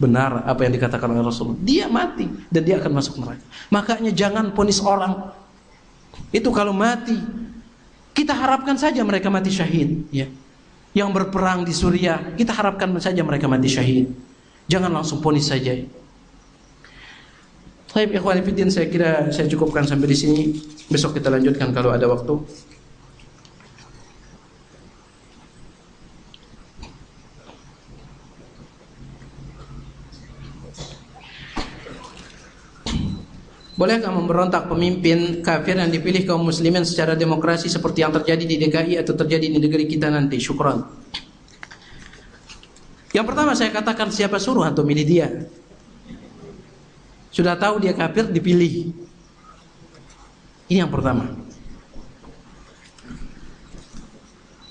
Benar apa yang dikatakan oleh Rasulullah, dia mati dan dia akan masuk neraka. Makanya jangan ponis orang itu kalau mati. Kita harapkan saja mereka mati syahid, ya. Yang berperang di Suriah, kita harapkan saja mereka mati syahid. Jangan langsung ponis saja. Baik, ikhwan fillah, saya kira saya cukupkan sampai di sini. Besok kita lanjutkan kalau ada waktu. Bolehkah memberontak pemimpin kafir yang dipilih kaum muslimin secara demokrasi seperti yang terjadi di DKI atau terjadi di negeri kita nanti? Syukran. Yang pertama saya katakan, siapa suruh antum milih dia? Sudah tahu dia kafir, dipilih. Ini yang pertama.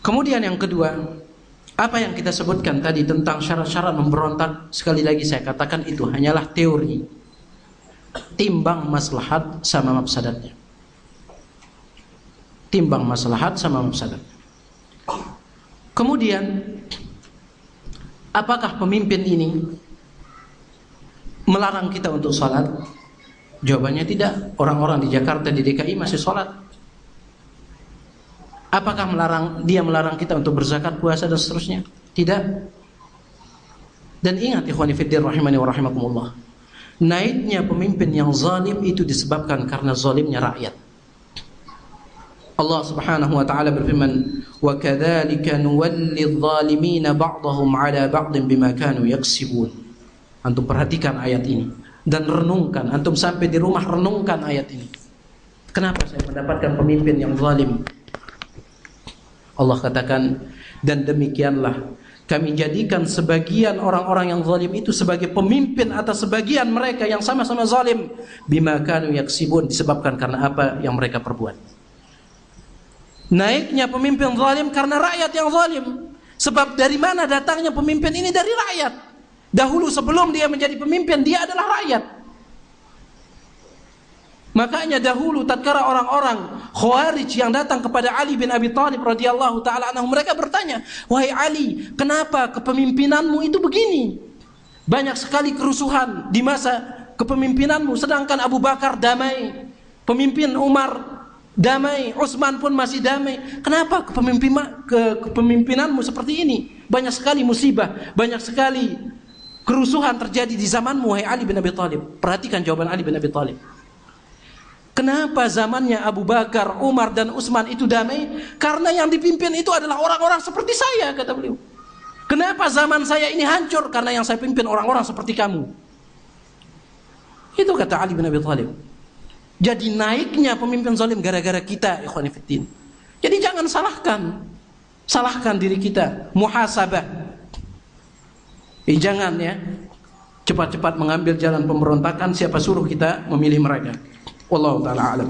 Kemudian yang kedua, apa yang kita sebutkan tadi tentang syarat-syarat memberontak, sekali lagi saya katakan itu hanyalah teori. Timbang maslahat sama mafsadatnya. Timbang maslahat sama mafsadatnya. Kemudian, apakah pemimpin ini melarang kita untuk sholat? Jawabannya tidak. Orang-orang di Jakarta, di DKI masih sholat. Apakah dia melarang kita untuk berzakat, puasa dan seterusnya? Tidak. Dan ingat ikhwani fiddin rahimani wa rahimakumullah, naiknya pemimpin yang zalim itu disebabkan karena zalimnya rakyat. Allah Subhanahu wa taala berfirman, "Wa kadzalika nuwalli adh-dhalimina ba'dahum 'ala ba'din bima kanu yaksibun." Antum perhatikan ayat ini dan renungkan, antum sampai di rumah renungkan ayat ini. Kenapa saya mendapatkan pemimpin yang zalim? Allah katakan, dan demikianlah kami jadikan sebagian orang-orang yang zalim itu sebagai pemimpin atas sebagian mereka yang sama-sama zalim. Bima kanu yaksibun, disebabkan karena apa yang mereka perbuat. Naiknya pemimpin zalim karena rakyat yang zalim. Sebab dari mana datangnya pemimpin ini? Dari rakyat. Dahulu sebelum dia menjadi pemimpin, dia adalah rakyat. Makanya dahulu tatkala orang-orang Khawarij yang datang kepada Ali bin Abi Thalib radhiyallahu taala anhu, mereka bertanya, "Wahai Ali, kenapa kepemimpinanmu itu begini? Banyak sekali kerusuhan di masa kepemimpinanmu, sedangkan Abu Bakar damai, pemimpin Umar damai, Utsman pun masih damai. Kenapa kepemimpinanmu seperti ini? Banyak sekali musibah, banyak sekali kerusuhan terjadi di zamanmu, wahai Ali bin Abi Thalib." Perhatikan jawaban Ali bin Abi Thalib. Kenapa zamannya Abu Bakar, Umar dan Utsman itu damai? Karena yang dipimpin itu adalah orang-orang seperti saya, kata beliau. Kenapa zaman saya ini hancur? Karena yang saya pimpin orang-orang seperti kamu. Itu kata Ali bin Abi Thalib. Jadi naiknya pemimpin zalim gara-gara kita, ikhwan fillah. Jadi jangan salahkan diri kita, muhasabah. Jangan ya cepat-cepat mengambil jalan pemberontakan. Siapa suruh kita memilih mereka? Wallahu ta'ala alam.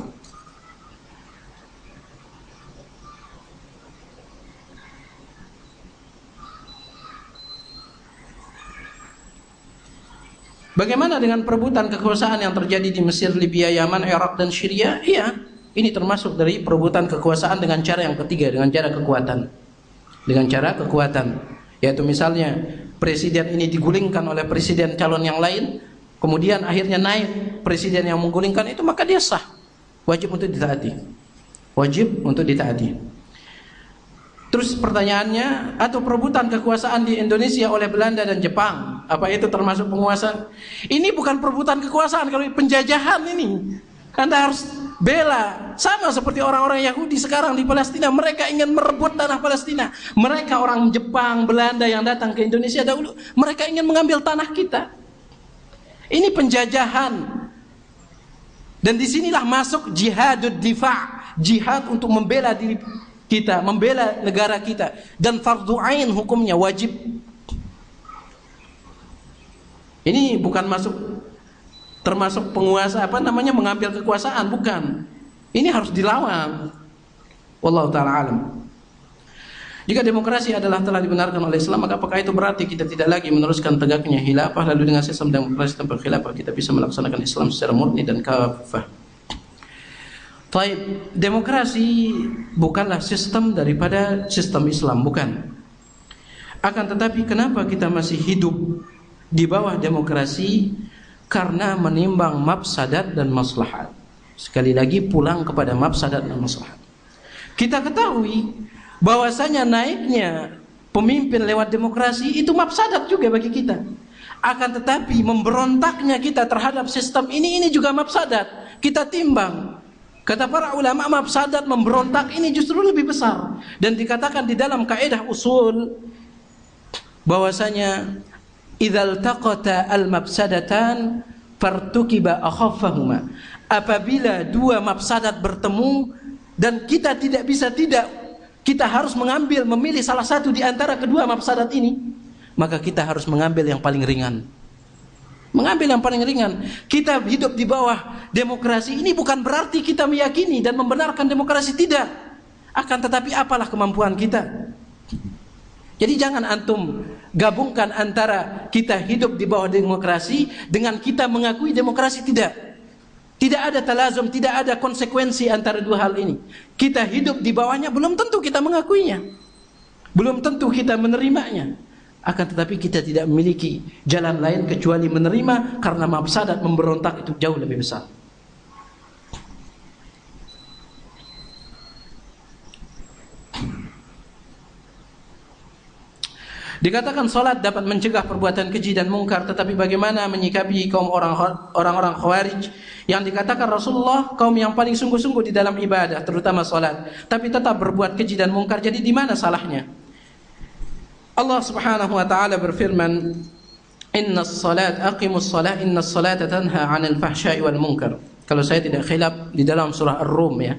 Bagaimana dengan perebutan kekuasaan yang terjadi di Mesir, Libya, Yaman, Irak dan Syria? Iya, ini termasuk dari perebutan kekuasaan dengan cara yang ketiga, dengan cara kekuatan. Dengan cara kekuatan, yaitu misalnya presiden ini digulingkan oleh presiden calon yang lain, kemudian akhirnya naik presiden yang menggulingkan itu, maka dia sah, wajib untuk ditaati. Wajib untuk ditaati. Terus pertanyaannya, atau perebutan kekuasaan di Indonesia oleh Belanda dan Jepang, apa itu termasuk penguasaan? Ini bukan perebutan kekuasaan, kalau penjajahan ini. Anda harus bela. Sama seperti orang-orang Yahudi sekarang di Palestina, mereka ingin merebut tanah Palestina. Mereka orang Jepang, Belanda yang datang ke Indonesia dahulu, mereka ingin mengambil tanah kita. Ini penjajahan. Dan disinilah masuk jihadud difa', jihad untuk membela diri kita, membela negara kita. Dan fardu ain hukumnya, wajib. Ini bukan termasuk penguasa mengambil kekuasaan, bukan. Ini harus dilawan. Wallahu ta'ala alam. Jika demokrasi telah dibenarkan oleh Islam, maka apakah itu berarti kita tidak lagi meneruskan tegaknya khilafah, lalu dengan sistem demokrasi tanpa khilafah kita bisa melaksanakan Islam secara murni dan kafah? Taib, demokrasi bukanlah sistem daripada sistem Islam, bukan. Akan tetapi kenapa kita masih hidup di bawah demokrasi? Karena menimbang mafsadat dan maslahat. Sekali lagi pulang kepada mafsadat dan maslahat. Kita ketahui bahwasanya naiknya pemimpin lewat demokrasi itu mafsadat juga bagi kita. Akan tetapi memberontaknya kita terhadap sistem ini juga mafsadat. Kita timbang. Kata para ulama, mafsadat memberontak ini justru lebih besar. Dan dikatakan di dalam kaidah usul bahwasanya idzal taqata al-mafsadatan fartukiba akhaffahuma. Apabila dua mafsadat bertemu dan kita kita harus memilih salah satu di antara kedua mafsadat ini, maka kita harus mengambil yang paling ringan. Mengambil yang paling ringan. Kita hidup di bawah demokrasi ini bukan berarti kita meyakini dan membenarkan demokrasi, tidak. Akan tetapi apalah kemampuan kita. Jadi jangan antum gabungkan antara kita hidup di bawah demokrasi dengan kita mengakui demokrasi, tidak. Tidak ada talazum, tidak ada konsekuensi antara dua hal ini. Kita hidup di bawahnya belum tentu kita mengakuinya. Belum tentu kita menerimanya. Akan tetapi kita tidak memiliki jalan lain kecuali menerima, karena mafsadat memberontak itu jauh lebih besar. Dikatakan salat dapat mencegah perbuatan keji dan mungkar, tetapi bagaimana menyikapi kaum orang-orang Khawarij yang dikatakan Rasulullah kaum yang paling sungguh-sungguh di dalam ibadah, terutama salat, tapi tetap berbuat keji dan mungkar. Jadi di mana salahnya? Allah Subhanahu wa taala berfirman, "Innas salat aqimus salat innas salata tanha 'anil fahsya'i wal munkar." Kalau saya tidak khilaf di dalam surah Ar-Rum ya.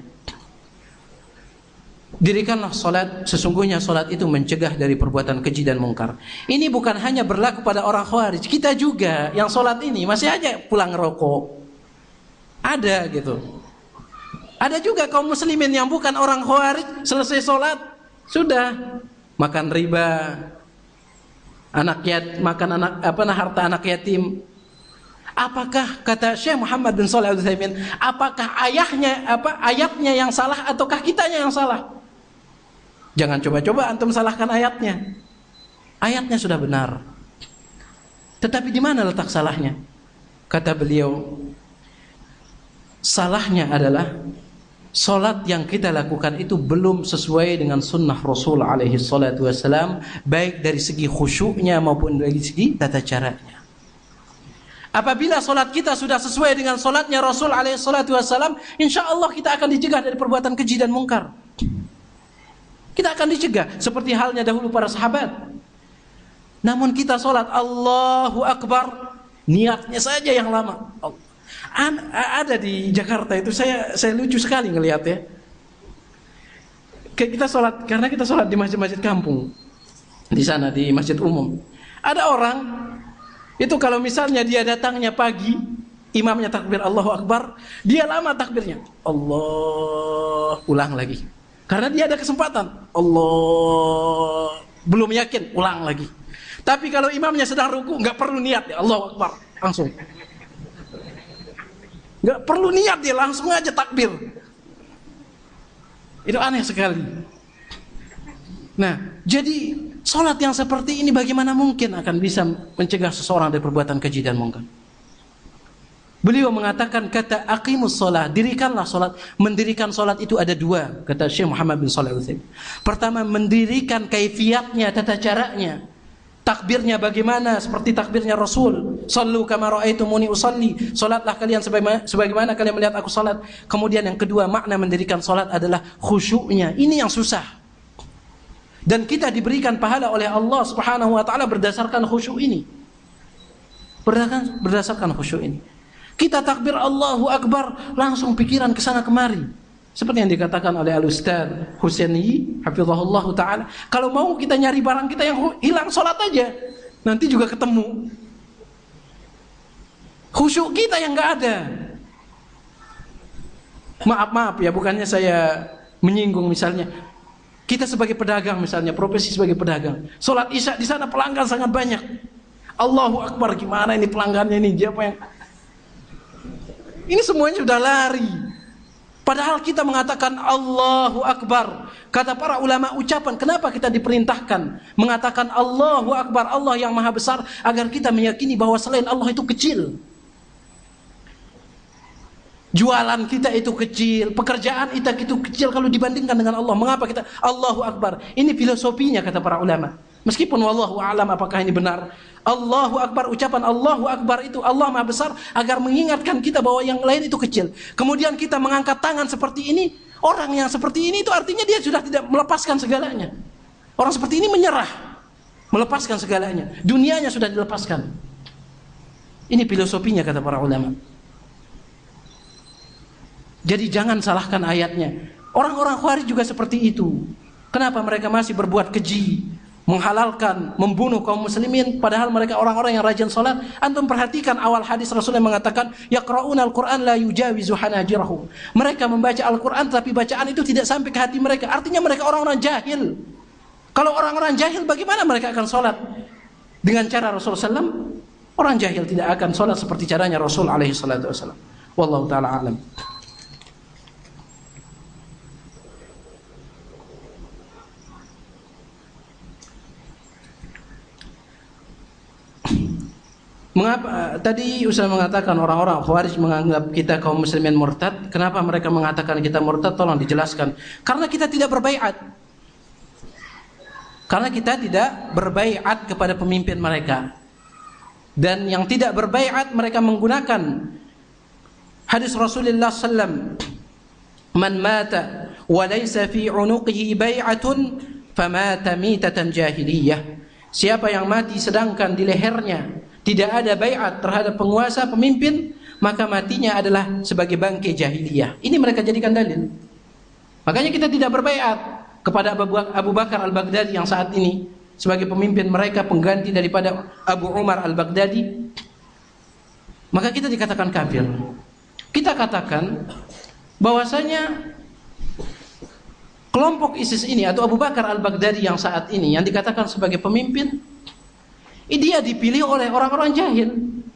Dirikanlah salat, sesungguhnya salat itu mencegah dari perbuatan keji dan mungkar. Ini bukan hanya berlaku pada orang Khawarij, kita juga yang salat ini masih aja pulang ngerokok. Ada gitu. Ada juga kaum muslimin yang bukan orang Khawarij, selesai salat sudah makan riba, harta anak yatim. Apakah, kata Syekh Muhammad bin Shalih Al-Utsaimin, apakah ayatnya yang salah ataukah kitanya yang salah? Jangan coba-coba antum salahkan ayatnya. Ayatnya sudah benar. Tetapi di mana letak salahnya? Kata beliau, salahnya adalah salat yang kita lakukan itu belum sesuai dengan sunnah Rasul alaihi salatu wassalam, baik dari segi khusyuknya maupun dari segi tata caranya. Apabila salat kita sudah sesuai dengan salatnya Rasul alaihi salatu wassalam, insyaallah kita akan dicegah dari perbuatan keji dan mungkar. Kita akan dicegah seperti halnya dahulu para sahabat. Namun kita salat Allahu Akbar, niatnya saja yang lama. Ada di Jakarta itu, saya lucu sekali ngelihat ya. Kita sholat, karena kita sholat di masjid-masjid kampung, di sana di masjid umum. Ada orang itu kalau misalnya dia datangnya pagi, imamnya takbir Allahu Akbar, dia lama takbirnya, Allah, ulang lagi, karena dia ada kesempatan. Allah, belum yakin, ulang lagi. Tapi kalau imamnya sedang ruku, nggak perlu niat ya Allahu Akbar, langsung. Nggak perlu niat, dia langsung aja takbir. Itu aneh sekali. Nah, jadi sholat yang seperti ini bagaimana mungkin akan bisa mencegah seseorang dari perbuatan keji dan mungkar? Beliau mengatakan, kata aqimus sholat, dirikanlah sholat. Mendirikan sholat itu ada dua, kata Syekh Muhammad bin Shalih Al-Utsaimin. Pertama, mendirikan kaifiatnya, tata caranya. Takbirnya bagaimana? Seperti takbirnya Rasul. Sallu kama ra'aitumuni usalli. Salatlah kalian sebagaimana kalian melihat aku salat. Kemudian yang kedua, makna mendirikan salat adalah khusyuknya. Ini yang susah. Dan kita diberikan pahala oleh Allah Subhanahu wa taala berdasarkan khusyuk ini. Berdasarkan khusyuk ini. Kita takbir Allahu Akbar, langsung pikiran ke sana kemari. Seperti yang dikatakan oleh Al-Ustaz Husaini hafizahullah ta'ala, kalau mau kita nyari barang kita yang hilang, sholat aja, nanti juga ketemu. Khusyuk kita yang gak ada. Maaf ya, bukannya saya menyinggung. Misalnya kita sebagai pedagang, misalnya profesi sebagai pedagang, sholat isya di sana pelanggan sangat banyak. Allahu Akbar, gimana ini pelanggannya ini, siapa yang ini, semuanya sudah lari. Padahal kita mengatakan Allahu Akbar. Kata para ulama ucapan, kenapa kita diperintahkan mengatakan Allahu Akbar, Allah yang maha besar, agar kita meyakini bahwa selain Allah itu kecil. Jualan kita itu kecil, pekerjaan kita itu kecil kalau dibandingkan dengan Allah. Mengapa kita Allahu Akbar? Ini filosofinya kata para ulama. Meskipun wallahu a'lam apakah ini benar. Allahu Akbar, ucapan Allahu Akbar itu Allah maha besar, agar mengingatkan kita bahwa yang lain itu kecil. Kemudian kita mengangkat tangan seperti ini. Orang yang seperti ini itu artinya dia sudah tidak melepaskan segalanya. Orang seperti ini menyerah, melepaskan segalanya. Dunianya sudah dilepaskan. Ini filosofinya kata para ulama. Jadi jangan salahkan ayatnya. Orang-orang Khawarij juga seperti itu. Kenapa mereka masih berbuat keji, menghalalkan, membunuh kaum muslimin, padahal mereka orang-orang yang rajin salat? Antum perhatikan awal hadis Rasul yang mengatakan yaqra'una al-Qur'an la yujawizu hanajirahum. Mereka membaca Al-Qur'an tapi bacaan itu tidak sampai ke hati mereka. Artinya mereka orang-orang jahil. Kalau orang-orang jahil bagaimana mereka akan salat? Dengan cara Rasul sallam? Orang jahil tidak akan salat seperti caranya Rasul alaihi salatu wasallam. Wallahu taala alam. Mengapa tadi Ustaz mengatakan orang-orang Khawarij menganggap kita kaum muslimin murtad? Kenapa mereka mengatakan kita murtad? Tolong dijelaskan. Karena kita tidak berbaiat. Karena kita tidak berbaiat kepada pemimpin mereka. Dan yang tidak berbaiat mereka menggunakan hadis Rasulullah sallam, "Man mata wa laysa fi 'unuqihi bai'atun famata mitatan jahiliyah." Siapa yang mati sedangkan di lehernya tidak ada baiat terhadap penguasa, pemimpin, maka matinya adalah sebagai bangkai jahiliyah. Ini mereka jadikan dalil. Makanya kita tidak berbaiat kepada Abu Bakar al-Baghdadi yang saat ini sebagai pemimpin mereka, pengganti daripada Abu Umar al-Baghdadi. Maka kita dikatakan kafir. Kita katakan bahwasanya kelompok ISIS ini atau Abu Bakar al-Baghdadi yang saat ini yang dikatakan sebagai pemimpin, dia dipilih oleh orang-orang jahil.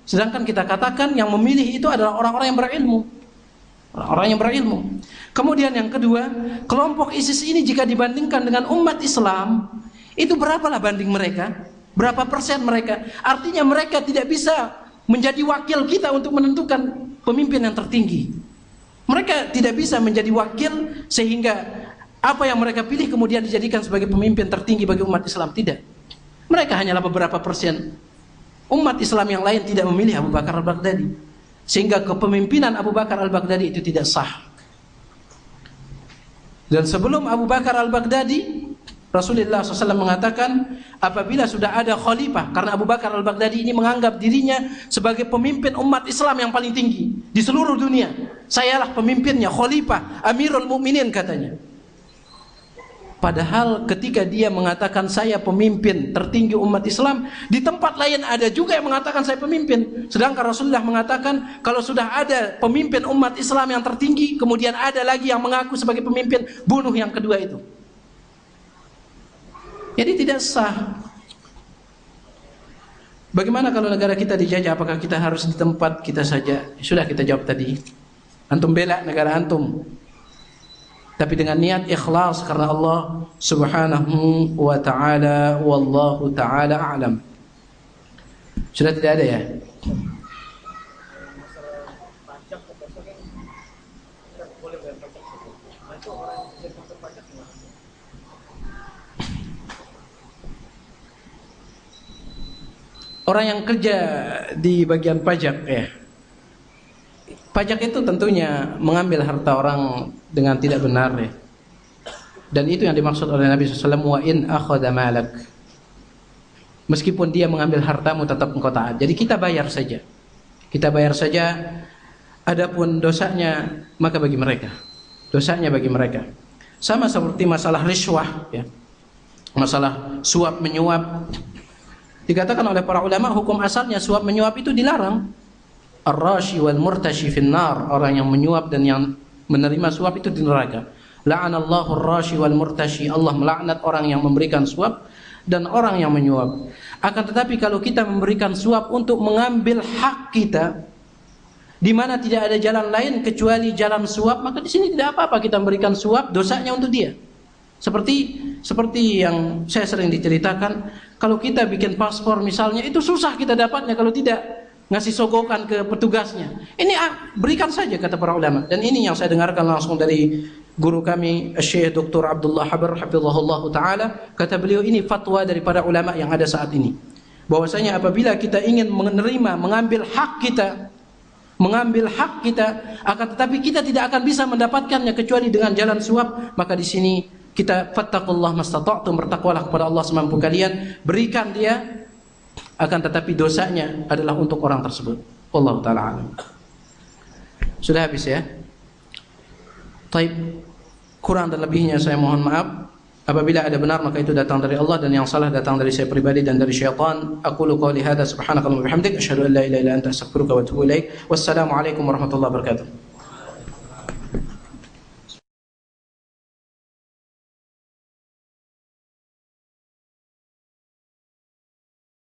Sedangkan kita katakan yang memilih itu adalah orang-orang yang berilmu. Orang-orang yang berilmu. Kemudian yang kedua, kelompok ISIS ini jika dibandingkan dengan umat Islam, itu berapalah banding mereka? Berapa persen mereka? Artinya mereka tidak bisa menjadi wakil kita untuk menentukan pemimpin yang tertinggi. Mereka tidak bisa menjadi wakil sehingga apa yang mereka pilih kemudian dijadikan sebagai pemimpin tertinggi bagi umat Islam. Tidak. Mereka hanyalah beberapa persen. Umat Islam yang lain tidak memilih Abu Bakar al-Baghdadi, sehingga kepemimpinan Abu Bakar al-Baghdadi itu tidak sah. Dan sebelum Abu Bakar al-Baghdadi, Rasulullah SAW mengatakan apabila sudah ada khalifah, karena Abu Bakar al-Baghdadi ini menganggap dirinya sebagai pemimpin umat Islam yang paling tinggi di seluruh dunia. Sayalah pemimpinnya, khalifah, Amirul Mukminin katanya. Padahal ketika dia mengatakan saya pemimpin tertinggi umat Islam, di tempat lain ada juga yang mengatakan saya pemimpin. Sedangkan Rasulullah mengatakan kalau sudah ada pemimpin umat Islam yang tertinggi, kemudian ada lagi yang mengaku sebagai pemimpin, bunuh yang kedua itu. Jadi tidak sah. Bagaimana kalau negara kita dijajah? Apakah kita harus di tempat kita saja? Sudah kita jawab tadi. Antum bela negara antum, tapi dengan niat ikhlas karena Allah Subhanahu wa ta'ala. Wallahu ta'ala a'lam. Sudah tidak ada ya? Orang yang kerja di bagian pajak ya. Pajak itu tentunya mengambil harta orang dengan tidak benar ya. Dan itu yang dimaksud oleh Nabi SAW, wa in akhadha malak. Meskipun dia mengambil hartamu tetap engkau taat. Jadi kita bayar saja. Kita bayar saja. Adapun dosanya maka bagi mereka. Dosanya bagi mereka. Sama seperti masalah riswah ya. Masalah suap menyuap. Dikatakan oleh para ulama hukum asalnya suap menyuap itu dilarang. Ar-rashi wal murtashi finnar, orang yang menyuap dan yang menerima suap itu di neraka. La'anallahu ar-rashi wal murtashi, Allah melaknat orang yang memberikan suap dan orang yang menyuap. Akan tetapi kalau kita memberikan suap untuk mengambil hak kita, di mana tidak ada jalan lain kecuali jalan suap, maka di sini tidak apa-apa kita memberikan suap, dosanya untuk dia. Seperti yang saya sering diceritakan, kalau kita bikin paspor misalnya, itu susah kita dapatnya kalau tidak ngasih sogokan ke petugasnya. Ini berikan saja, kata para ulama. Dan ini yang saya dengarkan langsung dari guru kami, Syekh Dr. Abdullah Habr hafizahullah taala. Kata beliau, ini fatwa dari para ulama yang ada saat ini, bahwasanya apabila kita ingin menerima, mengambil hak kita, akan tetapi kita tidak akan bisa mendapatkannya kecuali dengan jalan suap, maka di sini kita fattaqullah mastata'tum, bertakwalah kepada Allah semampu kalian, berikan dia, akan tetapi dosanya adalah untuk orang tersebut. Wallahu taala alam. Sudah habis ya? Taib, kurang dan lebihnya saya mohon maaf. Apabila ada benar maka itu datang dari Allah, dan yang salah datang dari saya pribadi dan dari syaitan. Aqulu qouli hadza subhanakallahumma wa bihamdik asyhadu an la ilaha illa anta astaghfiruka wa atubu ilaik. Wassalamu alaikum warahmatullahi wabarakatuh.